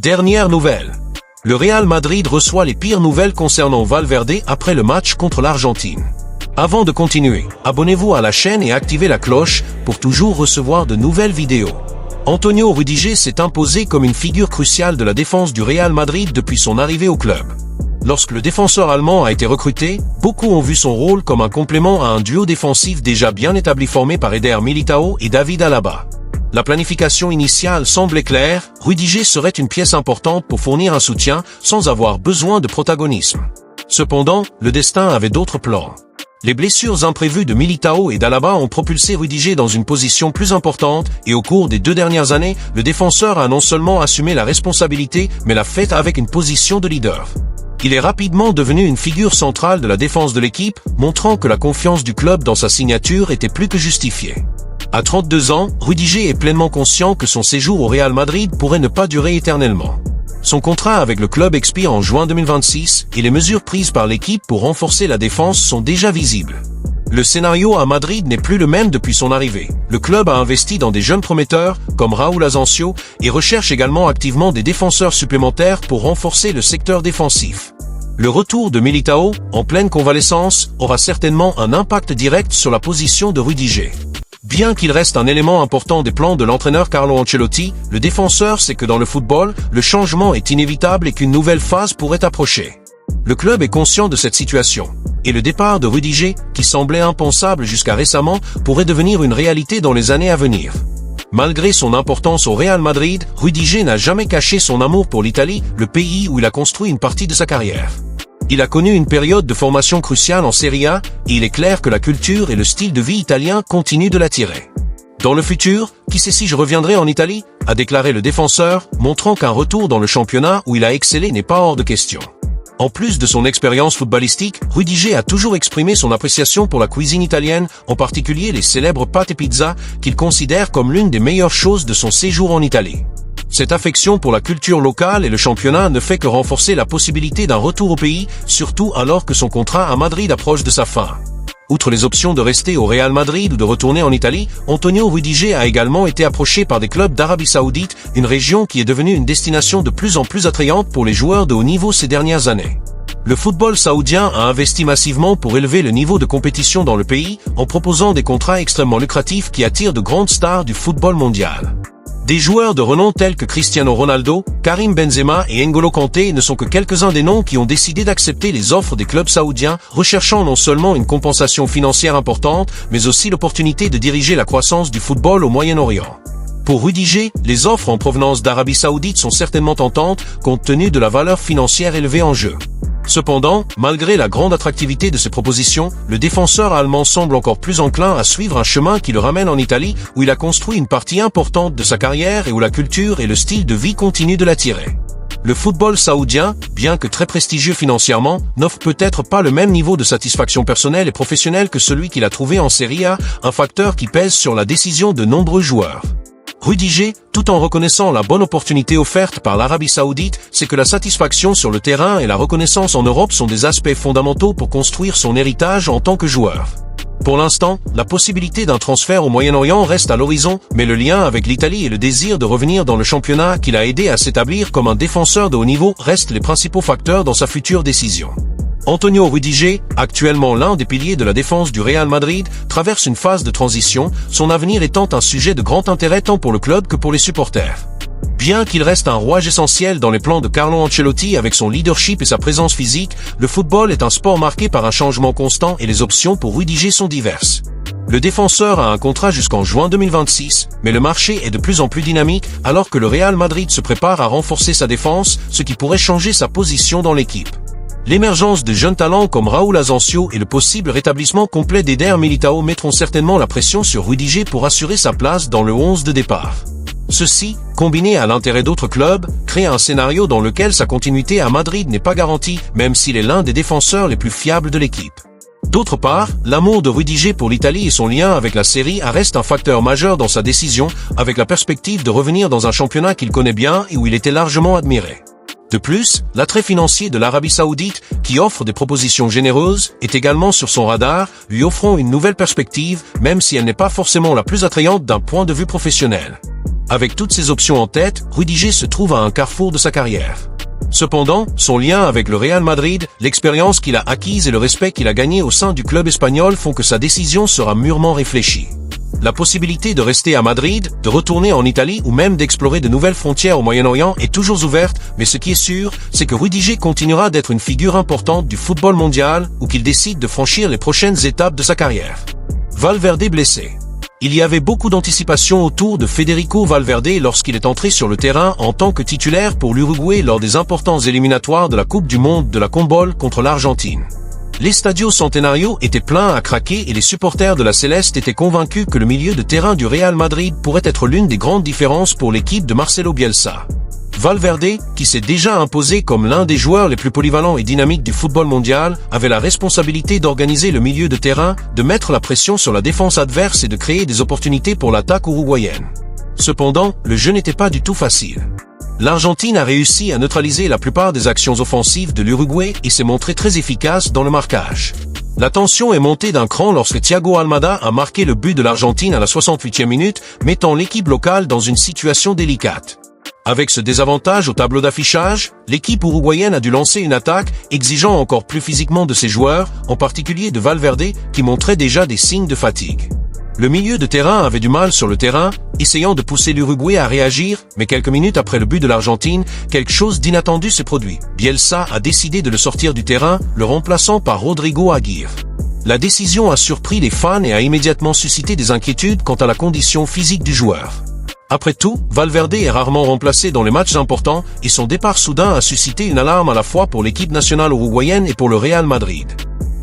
Dernière nouvelle. Le Real Madrid reçoit les pires nouvelles concernant Valverde après le match contre l'Argentine. Avant de continuer, abonnez-vous à la chaîne et activez la cloche pour toujours recevoir de nouvelles vidéos. Antonio Rüdiger s'est imposé comme une figure cruciale de la défense du Real Madrid depuis son arrivée au club. Lorsque le défenseur allemand a été recruté, beaucoup ont vu son rôle comme un complément à un duo défensif déjà bien établi formé par Eder Militao et David Alaba. La planification initiale semblait claire, Rüdiger serait une pièce importante pour fournir un soutien sans avoir besoin de protagonisme. Cependant, le destin avait d'autres plans. Les blessures imprévues de Militao et d'Alaba ont propulsé Rüdiger dans une position plus importante et au cours des 2 dernières années, le défenseur a non seulement assumé la responsabilité mais l'a fait avec une position de leader. Il est rapidement devenu une figure centrale de la défense de l'équipe, montrant que la confiance du club dans sa signature était plus que justifiée. À 32 ans, Rüdiger est pleinement conscient que son séjour au Real Madrid pourrait ne pas durer éternellement. Son contrat avec le club expire en juin 2026 et les mesures prises par l'équipe pour renforcer la défense sont déjà visibles. Le scénario à Madrid n'est plus le même depuis son arrivée. Le club a investi dans des jeunes prometteurs, comme Raúl Asensio, et recherche également activement des défenseurs supplémentaires pour renforcer le secteur défensif. Le retour de Militao, en pleine convalescence, aura certainement un impact direct sur la position de Rüdiger. Bien qu'il reste un élément important des plans de l'entraîneur Carlo Ancelotti, le défenseur sait que dans le football, le changement est inévitable et qu'une nouvelle phase pourrait approcher. Le club est conscient de cette situation, et le départ de Rüdiger, qui semblait impensable jusqu'à récemment, pourrait devenir une réalité dans les années à venir. Malgré son importance au Real Madrid, Rüdiger n'a jamais caché son amour pour l'Italie, le pays où il a construit une partie de sa carrière. Il a connu une période de formation cruciale en Serie A, et il est clair que la culture et le style de vie italien continuent de l'attirer. Dans le futur, qui sait si je reviendrai en Italie, a déclaré le défenseur, montrant qu'un retour dans le championnat où il a excellé n'est pas hors de question. En plus de son expérience footballistique, Rüdiger a toujours exprimé son appréciation pour la cuisine italienne, en particulier les célèbres pâtes et pizzas, qu'il considère comme l'une des meilleures choses de son séjour en Italie. Cette affection pour la culture locale et le championnat ne fait que renforcer la possibilité d'un retour au pays, surtout alors que son contrat à Madrid approche de sa fin. Outre les options de rester au Real Madrid ou de retourner en Italie, Antonio Rüdiger a également été approché par des clubs d'Arabie Saoudite, une région qui est devenue une destination de plus en plus attrayante pour les joueurs de haut niveau ces dernières années. Le football saoudien a investi massivement pour élever le niveau de compétition dans le pays, en proposant des contrats extrêmement lucratifs qui attirent de grandes stars du football mondial. Des joueurs de renom tels que Cristiano Ronaldo, Karim Benzema et N'Golo Kanté ne sont que quelques-uns des noms qui ont décidé d'accepter les offres des clubs saoudiens, recherchant non seulement une compensation financière importante, mais aussi l'opportunité de diriger la croissance du football au Moyen-Orient. Pour Rüdiger, les offres en provenance d'Arabie Saoudite sont certainement tentantes, compte tenu de la valeur financière élevée en jeu. Cependant, malgré la grande attractivité de ces propositions, le défenseur allemand semble encore plus enclin à suivre un chemin qui le ramène en Italie, où il a construit une partie importante de sa carrière et où la culture et le style de vie continuent de l'attirer. Le football saoudien, bien que très prestigieux financièrement, n'offre peut-être pas le même niveau de satisfaction personnelle et professionnelle que celui qu'il a trouvé en Serie A, un facteur qui pèse sur la décision de nombreux joueurs. Rüdiger, tout en reconnaissant la bonne opportunité offerte par l'Arabie Saoudite, c'est que la satisfaction sur le terrain et la reconnaissance en Europe sont des aspects fondamentaux pour construire son héritage en tant que joueur. Pour l'instant, la possibilité d'un transfert au Moyen-Orient reste à l'horizon, mais le lien avec l'Italie et le désir de revenir dans le championnat qu'il a aidé à s'établir comme un défenseur de haut niveau restent les principaux facteurs dans sa future décision. Antonio Rüdiger, actuellement l'un des piliers de la défense du Real Madrid, traverse une phase de transition, son avenir étant un sujet de grand intérêt tant pour le club que pour les supporters. Bien qu'il reste un rouage essentiel dans les plans de Carlo Ancelotti avec son leadership et sa présence physique, le football est un sport marqué par un changement constant et les options pour Rüdiger sont diverses. Le défenseur a un contrat jusqu'en juin 2026, mais le marché est de plus en plus dynamique alors que le Real Madrid se prépare à renforcer sa défense, ce qui pourrait changer sa position dans l'équipe. L'émergence de jeunes talents comme Raúl Asensio et le possible rétablissement complet d'Eder Militao mettront certainement la pression sur Rüdiger pour assurer sa place dans le 11 de départ. Ceci, combiné à l'intérêt d'autres clubs, crée un scénario dans lequel sa continuité à Madrid n'est pas garantie, même s'il est l'un des défenseurs les plus fiables de l'équipe. D'autre part, l'amour de Rüdiger pour l'Italie et son lien avec la Serie A reste un facteur majeur dans sa décision, avec la perspective de revenir dans un championnat qu'il connaît bien et où il était largement admiré. De plus, l'attrait financier de l'Arabie Saoudite, qui offre des propositions généreuses, est également sur son radar, lui offrant une nouvelle perspective, même si elle n'est pas forcément la plus attrayante d'un point de vue professionnel. Avec toutes ces options en tête, Rudiger se trouve à un carrefour de sa carrière. Cependant, son lien avec le Real Madrid, l'expérience qu'il a acquise et le respect qu'il a gagné au sein du club espagnol font que sa décision sera mûrement réfléchie. La possibilité de rester à Madrid, de retourner en Italie ou même d'explorer de nouvelles frontières au Moyen-Orient est toujours ouverte, mais ce qui est sûr, c'est que Rudiger continuera d'être une figure importante du football mondial ou qu'il décide de franchir les prochaines étapes de sa carrière. Valverde blessé. Il y avait beaucoup d'anticipation autour de Federico Valverde lorsqu'il est entré sur le terrain en tant que titulaire pour l'Uruguay lors des importants éliminatoires de la Coupe du Monde de la Conmebol contre l'Argentine. L'Estadio Centenario était plein à craquer et les supporters de la Céleste étaient convaincus que le milieu de terrain du Real Madrid pourrait être l'une des grandes différences pour l'équipe de Marcelo Bielsa. Valverde, qui s'est déjà imposé comme l'un des joueurs les plus polyvalents et dynamiques du football mondial, avait la responsabilité d'organiser le milieu de terrain, de mettre la pression sur la défense adverse et de créer des opportunités pour l'attaque uruguayenne. Cependant, le jeu n'était pas du tout facile. L'Argentine a réussi à neutraliser la plupart des actions offensives de l'Uruguay et s'est montrée très efficace dans le marquage. La tension est montée d'un cran lorsque Thiago Almada a marqué le but de l'Argentine à la 68e minute, mettant l'équipe locale dans une situation délicate. Avec ce désavantage au tableau d'affichage, l'équipe uruguayenne a dû lancer une attaque, exigeant encore plus physiquement de ses joueurs, en particulier de Valverde, qui montrait déjà des signes de fatigue. Le milieu de terrain avait du mal sur le terrain, essayant de pousser l'Uruguay à réagir, mais quelques minutes après le but de l'Argentine, quelque chose d'inattendu s'est produit. Bielsa a décidé de le sortir du terrain, le remplaçant par Rodrigo Aguirre. La décision a surpris les fans et a immédiatement suscité des inquiétudes quant à la condition physique du joueur. Après tout, Valverde est rarement remplacé dans les matchs importants et son départ soudain a suscité une alarme à la fois pour l'équipe nationale uruguayenne et pour le Real Madrid.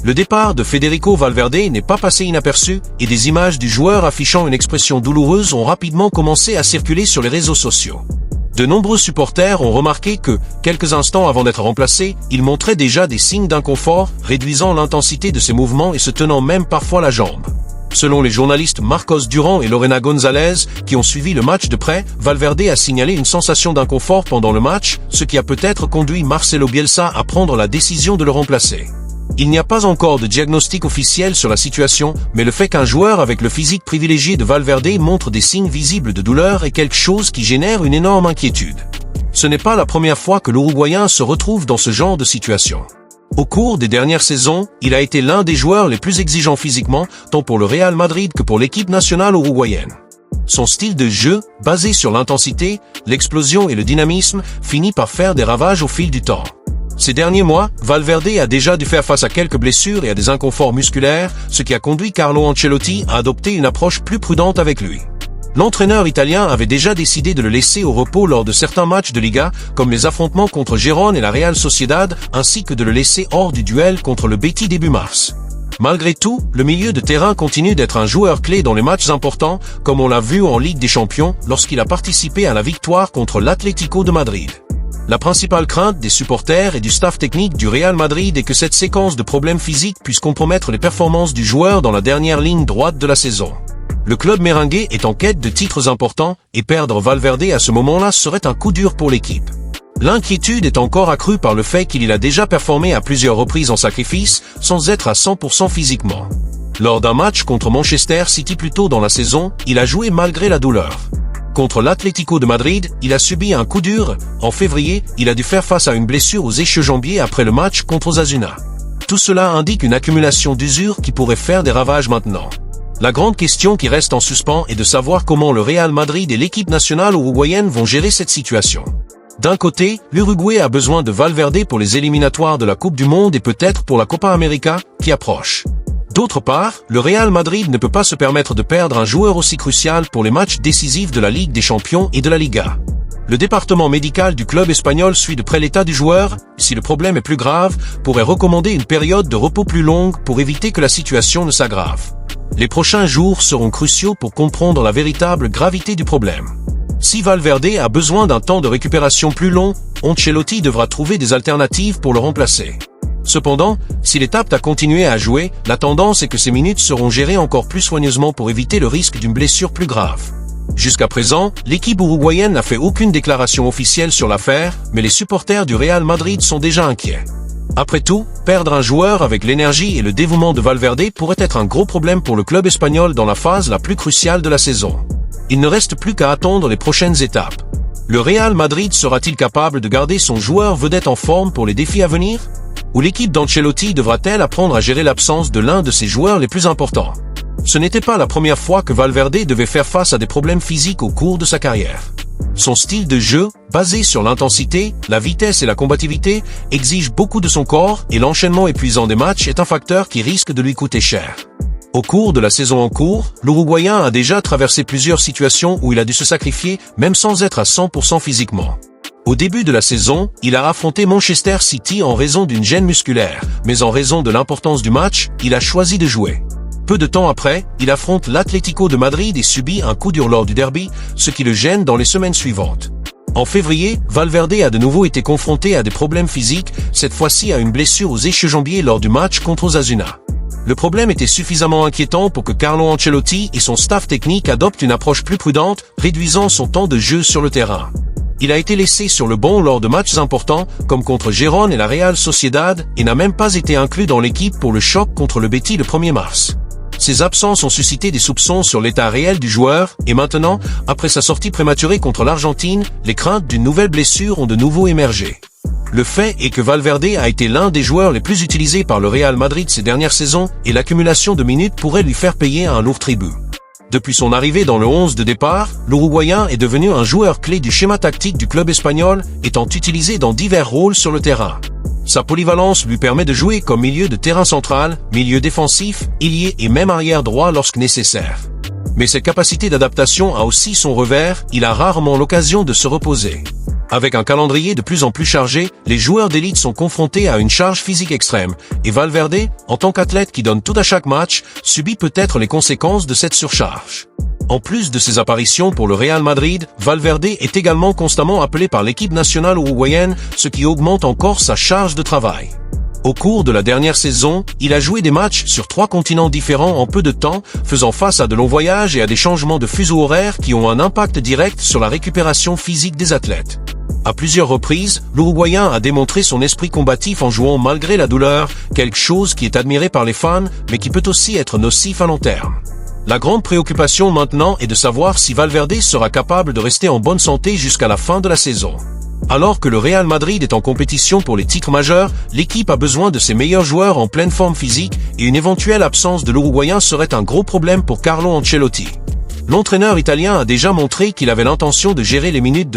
Le départ de Federico Valverde n'est pas passé inaperçu et des images du joueur affichant une expression douloureuse ont rapidement commencé à circuler sur les réseaux sociaux. De nombreux supporters ont remarqué que, quelques instants avant d'être remplacé, il montrait déjà des signes d'inconfort, réduisant l'intensité de ses mouvements et se tenant même parfois la jambe. Selon les journalistes Marcos Durán et Lorena González, qui ont suivi le match de près, Valverde a signalé une sensation d'inconfort pendant le match, ce qui a peut-être conduit Marcelo Bielsa à prendre la décision de le remplacer. Il n'y a pas encore de diagnostic officiel sur la situation, mais le fait qu'un joueur avec le physique privilégié de Valverde montre des signes visibles de douleur est quelque chose qui génère une énorme inquiétude. Ce n'est pas la première fois que l'Uruguayen se retrouve dans ce genre de situation. Au cours des dernières saisons, il a été l'un des joueurs les plus exigeants physiquement, tant pour le Real Madrid que pour l'équipe nationale uruguayenne. Son style de jeu, basé sur l'intensité, l'explosion et le dynamisme, finit par faire des ravages au fil du temps. Ces derniers mois, Valverde a déjà dû faire face à quelques blessures et à des inconforts musculaires, ce qui a conduit Carlo Ancelotti à adopter une approche plus prudente avec lui. L'entraîneur italien avait déjà décidé de le laisser au repos lors de certains matchs de Liga, comme les affrontements contre Gérone et la Real Sociedad, ainsi que de le laisser hors du duel contre le Betis début mars. Malgré tout, le milieu de terrain continue d'être un joueur clé dans les matchs importants, comme on l'a vu en Ligue des Champions lorsqu'il a participé à la victoire contre l'Atlético de Madrid. La principale crainte des supporters et du staff technique du Real Madrid est que cette séquence de problèmes physiques puisse compromettre les performances du joueur dans la dernière ligne droite de la saison. Le club merengue est en quête de titres importants et perdre Valverde à ce moment-là serait un coup dur pour l'équipe. L'inquiétude est encore accrue par le fait qu'il a déjà performé à plusieurs reprises en sacrifice sans être à 100% physiquement. Lors d'un match contre Manchester City plus tôt dans la saison, il a joué malgré la douleur. Contre l'Atlético de Madrid, il a subi un coup dur. En février, il a dû faire face à une blessure aux écheux-jambiers après le match contre Osasuna. Tout cela indique une accumulation d'usure qui pourrait faire des ravages maintenant. La grande question qui reste en suspens est de savoir comment le Real Madrid et l'équipe nationale uruguayenne vont gérer cette situation. D'un côté, l'Uruguay a besoin de Valverde pour les éliminatoires de la Coupe du Monde et peut-être pour la Copa América, qui approche. D'autre part, le Real Madrid ne peut pas se permettre de perdre un joueur aussi crucial pour les matchs décisifs de la Ligue des Champions et de la Liga. Le département médical du club espagnol suit de près l'état du joueur, si le problème est plus grave, pourrait recommander une période de repos plus longue pour éviter que la situation ne s'aggrave. Les prochains jours seront cruciaux pour comprendre la véritable gravité du problème. Si Valverde a besoin d'un temps de récupération plus long, Ancelotti devra trouver des alternatives pour le remplacer. Cependant, s'il est apte à continuer à jouer, la tendance est que ces minutes seront gérées encore plus soigneusement pour éviter le risque d'une blessure plus grave. Jusqu'à présent, l'équipe uruguayenne n'a fait aucune déclaration officielle sur l'affaire, mais les supporters du Real Madrid sont déjà inquiets. Après tout, perdre un joueur avec l'énergie et le dévouement de Valverde pourrait être un gros problème pour le club espagnol dans la phase la plus cruciale de la saison. Il ne reste plus qu'à attendre les prochaines étapes. Le Real Madrid sera-t-il capable de garder son joueur vedette en forme pour les défis à venir? Ou l'équipe d'Ancelotti devra-t-elle apprendre à gérer l'absence de l'un de ses joueurs les plus importants? Ce n'était pas la première fois que Valverde devait faire face à des problèmes physiques au cours de sa carrière. Son style de jeu, basé sur l'intensité, la vitesse et la combativité, exige beaucoup de son corps et l'enchaînement épuisant des matchs est un facteur qui risque de lui coûter cher. Au cours de la saison en cours, l'Uruguayen a déjà traversé plusieurs situations où il a dû se sacrifier, même sans être à 100% physiquement. Au début de la saison, il a affronté Manchester City en raison d'une gêne musculaire, mais en raison de l'importance du match, il a choisi de jouer. Peu de temps après, il affronte l'Atlético de Madrid et subit un coup dur lors du derby, ce qui le gêne dans les semaines suivantes. En février, Valverde a de nouveau été confronté à des problèmes physiques, cette fois-ci à une blessure aux échejambiers lors du match contre Osasuna. Le problème était suffisamment inquiétant pour que Carlo Ancelotti et son staff technique adoptent une approche plus prudente, réduisant son temps de jeu sur le terrain. Il a été laissé sur le banc lors de matchs importants, comme contre Gérone et la Real Sociedad, et n'a même pas été inclus dans l'équipe pour le choc contre le Betis le 1er mars. Ces absences ont suscité des soupçons sur l'état réel du joueur, et maintenant, après sa sortie prématurée contre l'Argentine, les craintes d'une nouvelle blessure ont de nouveau émergé. Le fait est que Valverde a été l'un des joueurs les plus utilisés par le Real Madrid ces dernières saisons, et l'accumulation de minutes pourrait lui faire payer un lourd tribut. Depuis son arrivée dans le 11 de départ, l'Uruguayen est devenu un joueur clé du schéma tactique du club espagnol, étant utilisé dans divers rôles sur le terrain. Sa polyvalence lui permet de jouer comme milieu de terrain central, milieu défensif, ailier et même arrière droit lorsque nécessaire. Mais cette capacité d'adaptation a aussi son revers, il a rarement l'occasion de se reposer. Avec un calendrier de plus en plus chargé, les joueurs d'élite sont confrontés à une charge physique extrême, et Valverde, en tant qu'athlète qui donne tout à chaque match, subit peut-être les conséquences de cette surcharge. En plus de ses apparitions pour le Real Madrid, Valverde est également constamment appelé par l'équipe nationale uruguayenne, ce qui augmente encore sa charge de travail. Au cours de la dernière saison, il a joué des matchs sur 3 continents différents en peu de temps, faisant face à de longs voyages et à des changements de fuseau horaire qui ont un impact direct sur la récupération physique des athlètes. À plusieurs reprises, l'Uruguayen a démontré son esprit combatif en jouant malgré la douleur, quelque chose qui est admiré par les fans, mais qui peut aussi être nocif à long terme. La grande préoccupation maintenant est de savoir si Valverde sera capable de rester en bonne santé jusqu'à la fin de la saison. Alors que le Real Madrid est en compétition pour les titres majeurs, l'équipe a besoin de ses meilleurs joueurs en pleine forme physique et une éventuelle absence de l'Uruguayen serait un gros problème pour Carlo Ancelotti. L'entraîneur italien a déjà montré qu'il avait l'intention de gérer les minutes de